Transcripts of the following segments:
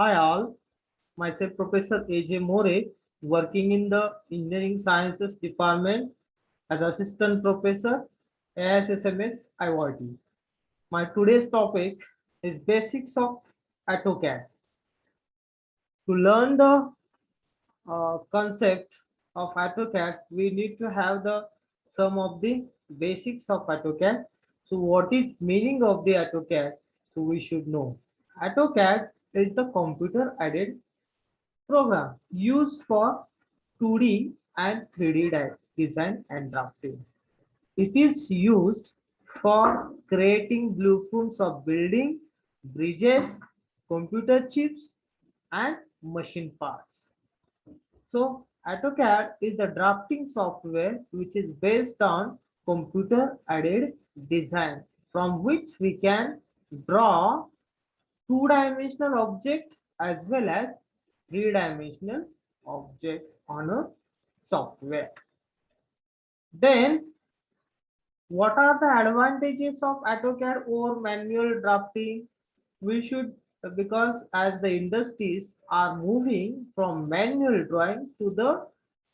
Hi all, myself Professor AJ More, working in the Engineering Sciences Department as Assistant Professor ASSMS IoT. My today's topic is Basics of AutoCAD. To learn the concept of AutoCAD, we need to have the some of the basics of AutoCAD. So what is meaning of the AutoCAD? So we should know. AutoCAD is the computer aided program used for 2D and 3D design and drafting. It is used for creating blueprints of building, bridges, computer chips, and machine parts. So AutoCAD is the drafting software which is based on computer aided design from which we can draw two-dimensional object as well as three-dimensional objects on a software. Then what are the advantages of AutoCAD over manual drafting? We should, because as the industries are moving from manual drawing to the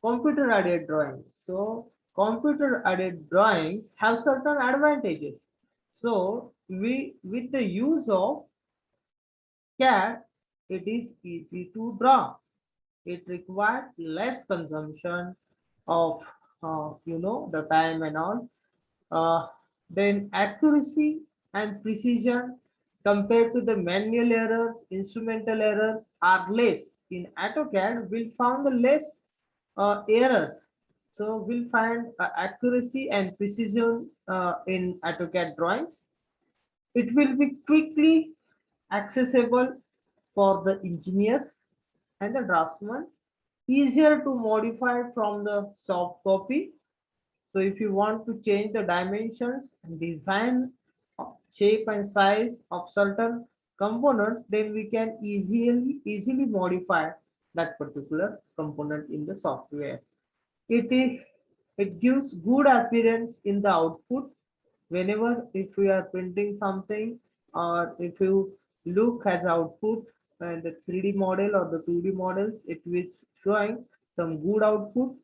computer aided drawing. So computer aided drawings have certain advantages. So we, with the use of CAD, it is easy to draw. It requires less consumption of the time and all. Then accuracy and precision compared to the manual errors, instrumental errors are less. In AutoCAD, we'll find the less errors. So we'll find accuracy and precision in AutoCAD drawings. It will be quickly accessible for the engineers and the draftsman, easier to modify from the soft copy. So if you want to change the dimensions and design, shape and size of certain components, then we can easily modify that particular component in the software. It is it gives good appearance in the output. Whenever if we are printing something, or if you look as output and the 3D model or the 2D models, it is showing some good output.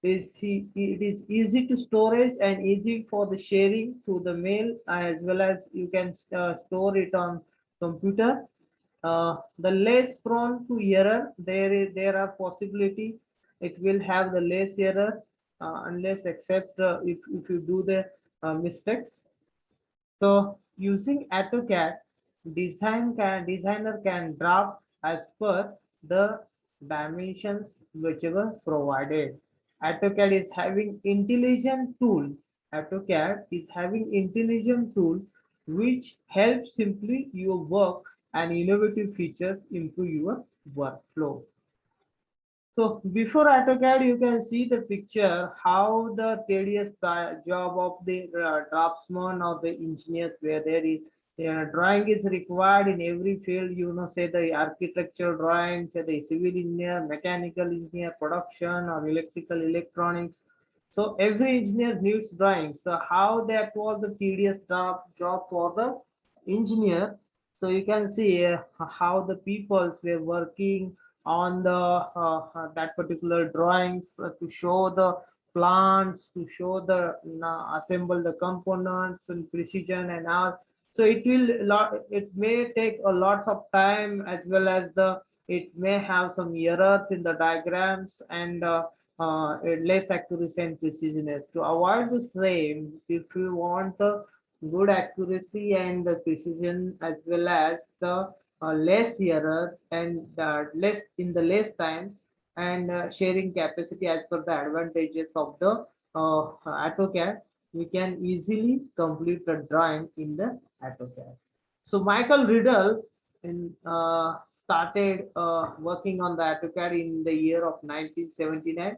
It is easy to storage and easy for the sharing through the mail, as well as you can store it on computer. The less prone to error, there are possibility it will have the less error, unless except if you do the mistakes. So using AutoCAD, designer can draft as per the dimensions whichever provided. AutoCAD is having intelligent tool. AutoCAD is having intelligent tool which helps simply your work, and innovative features improve your workflow. So before AutoCAD, you can see the picture how the tedious job of the draftsman or the engineers, where there is drawing is required in every field. Say the architectural drawing, say the civil engineer, mechanical engineer, production or electrical electronics. So every engineer needs drawing. So how that was the tedious job for the engineer. So you can see how the peoples were working on the that particular drawings to show the plants, to show the assemble the components and precision and all. So it may take a lots of time, as well as the it may have some errors in the diagrams, and less accuracy and precision. To avoid the same, if you want the good accuracy and the precision, as well as the less errors and less in the less time, and sharing capacity as per the advantages of the AutoCAD, we can easily complete the drawing in the AutoCAD. So Michael Riddle started working on the AutoCAD in the year of 1979,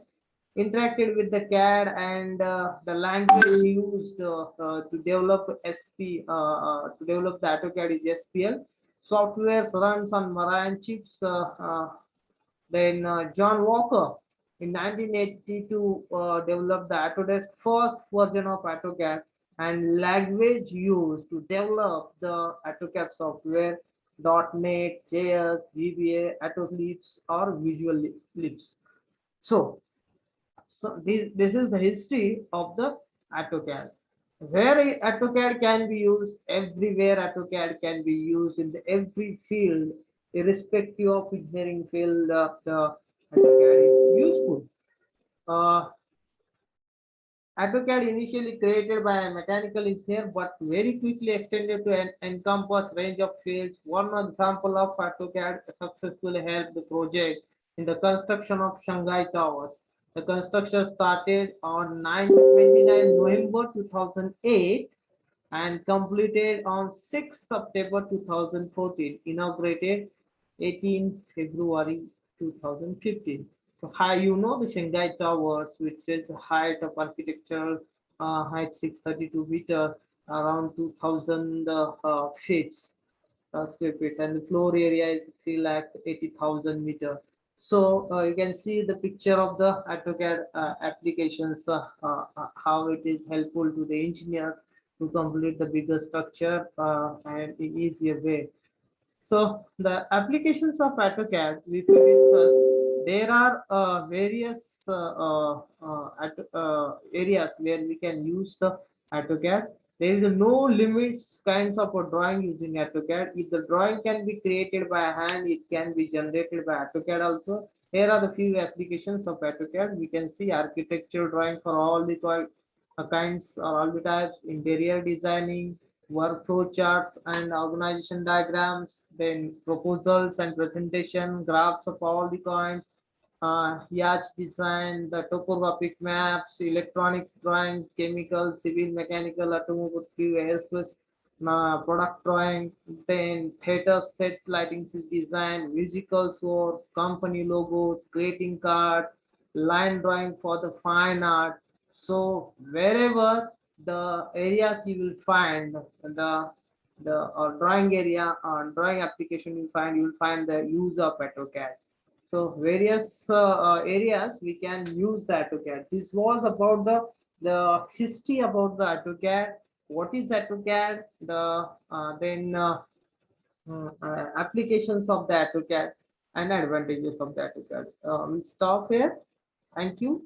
interacted with the CAD, and the language used to develop to develop the AutoCAD is SPL. Software runs on Maran chips. Then John Walker in 1982 developed the Autodesk first version of AutoCAD, and language used to develop the AutoCAD software .NET, JS, VBA, AutoLeaps, or Visual Leaps. So this is the history of the AutoCAD. Where AutoCAD can be used, everywhere AutoCAD can be used in every field, irrespective of engineering field, the AutoCAD is useful. Uh, AutoCAD initially created by a mechanical engineer, but very quickly extended to encompass range of fields. One example of AutoCAD successfully helped the project in the construction of Shanghai Towers. The construction started on 29 November 2008 and completed on 6 September 2014, inaugurated 18 February 2015. So high, the Shanghai Towers, which is a height of architectural height 632 meter, around 2000 feet square feet, and the floor area is 3,80,000 meter. So you can see the picture of the AutoCAD applications, how it is helpful to the engineers to complete the bigger structure and in easier way. So the applications of AutoCAD, if we discuss, there are various areas where we can use the AutoCAD. There is no limits kinds of a drawing using AutoCAD. If the drawing can be created by hand, it can be generated by AutoCAD also. Here are the few applications of AutoCAD. We can see architectural drawing for all the kinds or all the types, interior designing, workflow charts and organization diagrams, then proposals and presentation, graphs of all the coins, yacht design, the topographic maps, electronics drawing, chemical, civil, mechanical, automotive, aerospace, product drawing, then theater set lighting design, musical score, company logos, greeting cards, line drawing for the fine art. So wherever the areas you will find the drawing area or drawing application you will find the use of AutoCAD. So various areas we can use the AutoCAD. This was about the history about the AutoCAD. What is AutoCAD? The then applications of the AutoCAD and advantages of the AutoCAD. We'll stop here. Thank you.